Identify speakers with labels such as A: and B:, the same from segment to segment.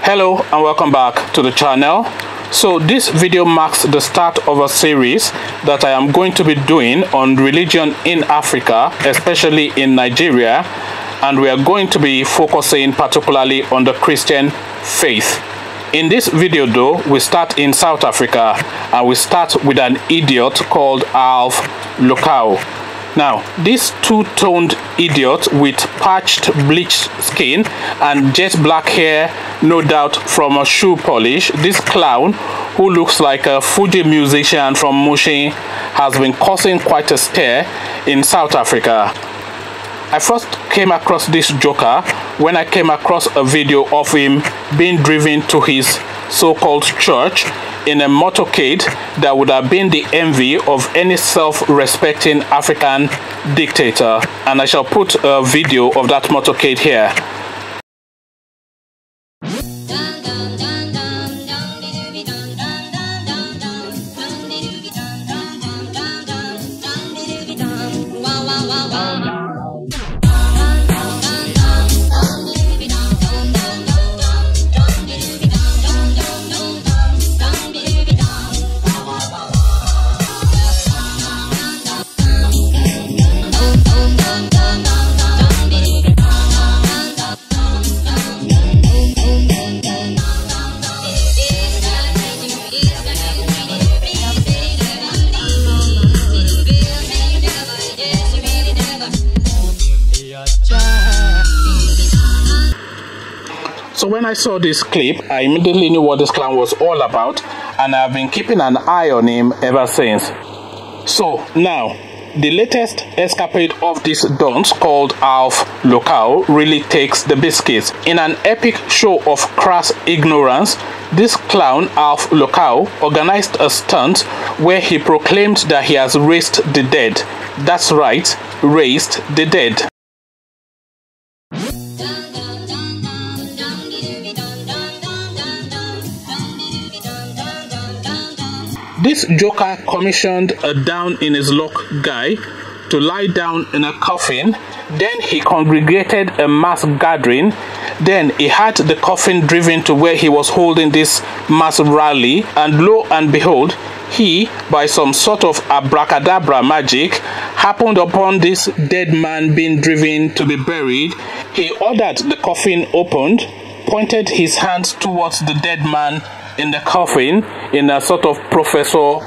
A: Hello and welcome back to the channel. So this video marks the start of a series that I am going to be doing on religion in Africa, especially in Nigeria, and we are going to be focusing particularly on the Christian faith. In this video though, we start in South Africa and we start with an idiot called Alf Lukau. Now, this two-toned idiot with patched bleached skin and jet black hair, no doubt from a shoe polish, this clown who looks like a Fuji musician from Mushin has been causing quite a stir in South Africa. I first came across this joker when I came across a video of him being driven to his so-called church in a motorcade that would have been the envy of any self-respecting African dictator, and I shall put a video of that motorcade here. So when I saw this clip, I immediately knew what this clown was all about, and I've been keeping an eye on him ever since. So now, the latest escapade of this dunce called Alf Lukau really takes the biscuits. In an epic show of crass ignorance, this clown Alf Lukau organized a stunt where he proclaimed that he has raised the dead. That's right, raised the dead. This joker commissioned a down in his luck guy to lie down in a coffin. Then he congregated a mass gathering. Then he had the coffin driven to where he was holding this mass rally, and lo and behold, he, by some sort of abracadabra magic, happened upon this dead man being driven to be buried. He ordered the coffin opened, pointed his hands towards the dead man in the coffin in a sort of Professor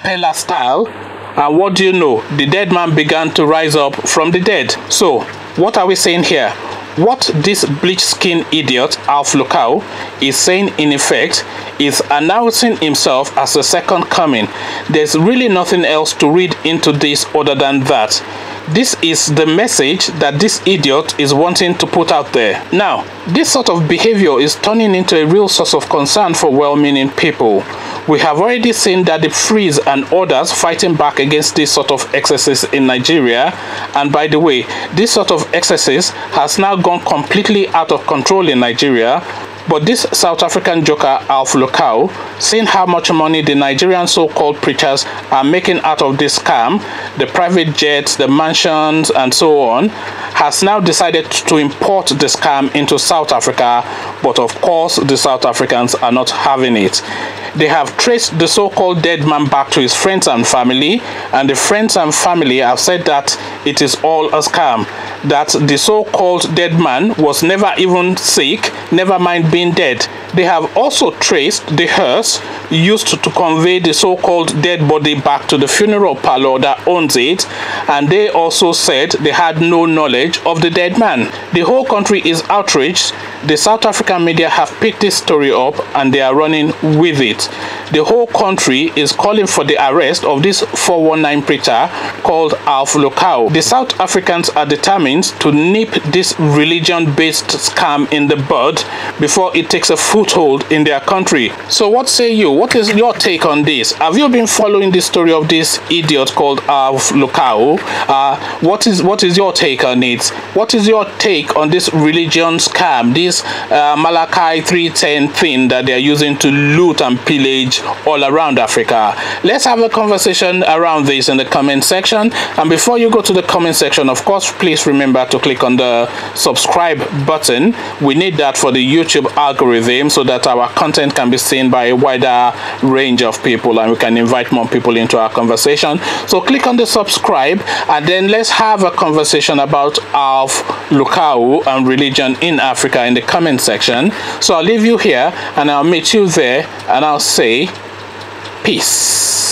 A: Pella style, and what do you know, the dead man began to rise up from the dead. So what are we saying here? What this bleach skin idiot Alf Lukau is saying in effect is announcing himself as a second coming. There's really nothing else to read into this other than that. This is the message that this idiot is wanting to put out there. Now, this sort of behavior is turning into a real source of concern for well-meaning people. We have already seen that the Freeze and others fighting back against this sort of excesses in Nigeria. And by the way, this sort of excesses has now gone completely out of control in Nigeria. But this South African joker Alf Lukau, seeing how much money the Nigerian so-called preachers are making out of this scam, the private jets, the mansions and so on, has now decided to import the scam into South Africa. But of course, the South Africans are not having it. They have traced the so-called dead man back to his friends and family, and the friends and family have said that it is all a scam, that the so-called dead man was never even sick, never mind being dead. They have also traced the hearse used to convey the so-called dead body back to the funeral parlor that owns it, and they also said they had no knowledge of the dead man. The whole country is outraged. The South African media have picked this story up and they are running with it. The whole country is calling for the arrest of this 419 preacher called Alf Lukau. The South Africans are determined to nip this religion-based scam in the bud before it takes a foothold in their country. So what say you? What is your take on this? Have you been following the story of this idiot called Alf Lukau? What is your take on it? What is your take on this religion scam, this Malachi 3:10 thing that they are using to loot and pillage spread all around Africa. Let's have a conversation around this in the comment section. And before you go to the comment section, of course, please remember to click on the subscribe button. We need that for the YouTube algorithm so that our content can be seen by a wider range of people and we can invite more people into our conversation. So click on the subscribe and then let's have a conversation about Alf Lukau and religion in Africa in the comment section. So I'll leave you here and I'll meet you there and I'll say peace.